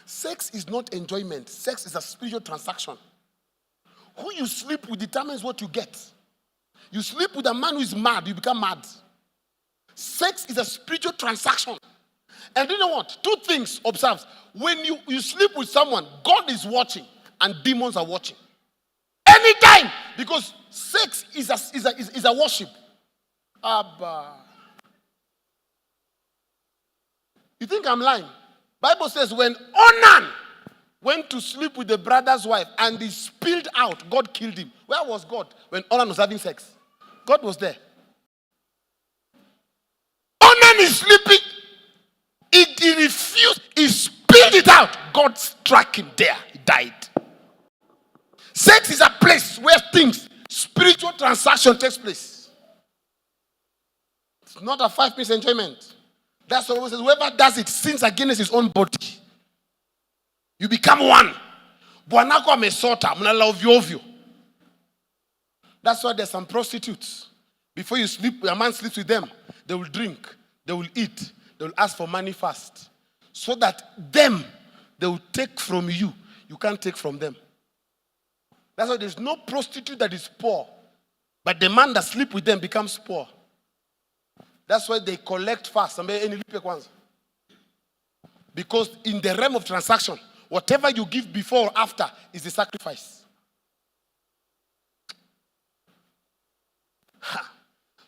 Sex is not enjoyment. Sex is a spiritual transaction. Who you sleep with determines what you get. You sleep with a man who is mad, you become mad. Sex is a spiritual transaction. And you know what? Two things, observe. When you sleep with someone, God is watching and demons are watching. Anytime. Because sex is a worship. Abba. You think I'm lying? Bible says when Onan went to sleep with the brother's wife and he spilled out, God killed him. Where was God when Onan was having sex? God was there. Onan is sleeping. He refused. He spilled it out. God struck him there. He died. Sex is a place where things, spiritual transaction takes place. It's not a 5 minutes enjoyment. That's what it says. Whoever does it sins against his own body. You become one. Bwanako amesota, mnala ovyo. That's why there's some prostitutes. Before you sleep, a man sleeps with them, they will drink, they will eat, they will ask for money first. So that they will take from you. You can't take from them. That's why there's no prostitute that is poor. But the man that sleeps with them becomes poor. That's why they collect fast. Because in the realm of transaction, whatever you give before or after is the sacrifice.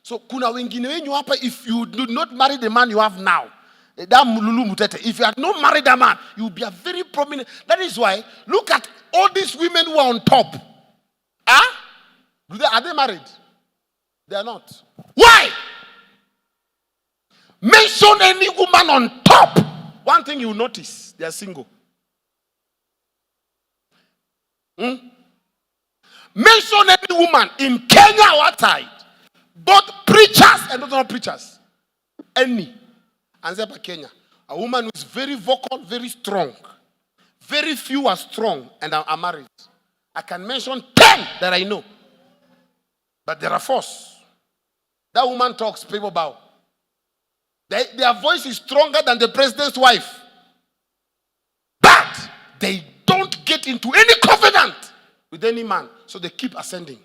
So kuna wengine wenyu hapa, if you do not marry the man you have now, if you had not married a man, you will be a very prominent. That is why, look at all these women who are on top. Are they married? They are not. Why? Mention any woman on top. One thing you will notice, they are single. Mention any woman in Kenya or outside, both preachers and not preachers. Any. And say Kenya, a woman who is very vocal, very strong. Very few are strong and are married. I can mention 10 that I know. But there are 4. That woman talks, people bow. Their voice is stronger than the president's wife. But they don't get into any covenant with any man. So they keep ascending.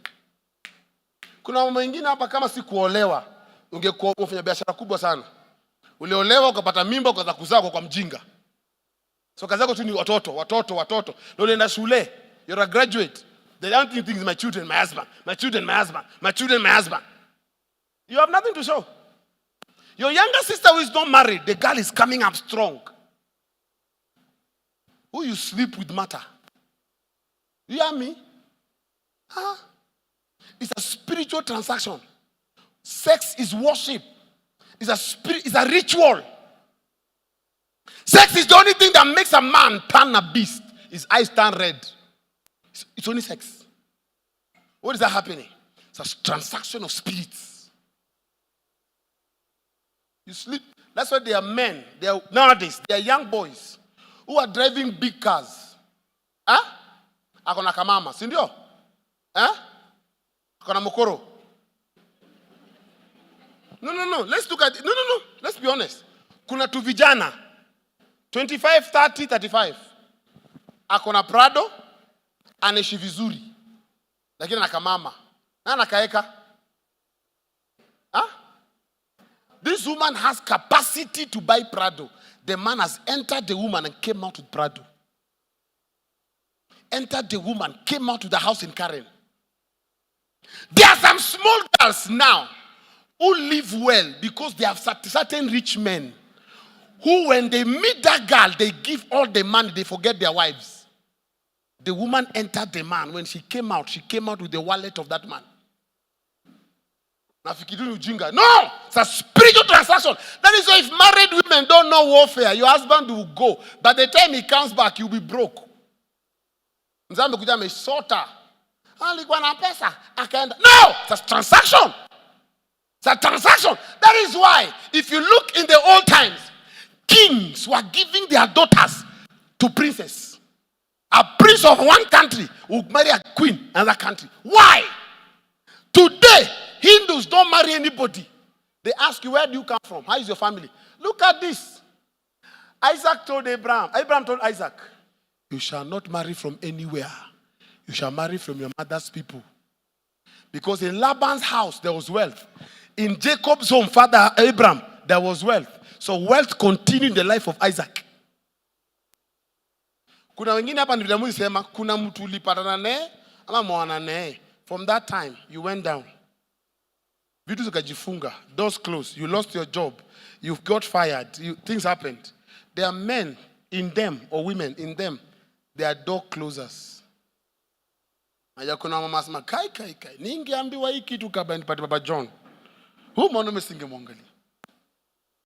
Kuna mama wengine hapa kama si kuolewa, ungekuwa unafanya biashara kubwa sana. Uliolewa ukapata mimba ukaanza kuzaa kwa mjinga. So kazi yako tu ni watoto. Ndio unaenda shule. You're a graduate. The only thing is my children, my husband. My children, my husband. My children, my husband. You have nothing to show. Your younger sister who is not married, the girl is coming up strong. Who you sleep with matter. You hear me? It's a spiritual transaction. Sex is worship. It's a ritual. Sex is the only thing that makes a man turn a beast. His eyes turn red. It's only sex. What is that happening? It's a transaction of spirits. You sleep. That's why they are men. Nowadays, they are young boys who are driving big cars. Akona kamama, sindio? Akona mokoro. No. Let's look at it. No. Let's be honest. Kuna tu vijana. 25, 30, 35. Akona Prado, anaishi vizuri. Lakini anakamama. Na anakaeka. This woman has capacity to buy Prado. The man has entered the woman and came out with Prado. Entered the woman, came out to the house in Karen. There are some small girls now who live well because they have certain rich men who, when they meet that girl, they give all the money, they forget their wives. The woman entered the man. When she came out with the wallet of that man. No, it's a spiritual transaction. That is why if married women don't know warfare, your husband will go. By the time he comes back, you'll be broke. No, it's a transaction. It's a transaction. That is why, if you look in the old times, kings were giving their daughters to princes. A prince of one country would marry a queen in another country. Why? Today, Hindus don't marry anybody. They ask you, where do you come from? How is your family? Look at this. Isaac told Abraham. Abraham told Isaac, you shall not marry from anywhere. You shall marry from your mother's people. Because in Laban's house, there was wealth. In Jacob's home, father Abraham, there was wealth. So wealth continued in the life of Isaac. Kuna wengine hapa ndio mwisema kuna mtu ulipatana naye ama mwana naye. From that time, you went down. Vitu zikajifunga, doors closed, you lost your job, you got fired, things happened. There are men in them or women in them, they are door closers. Aya kuna mama asema kai. Ningeambiwa hii kitu kabla nipate Baba John. Huyu mwanaume singemwangalia.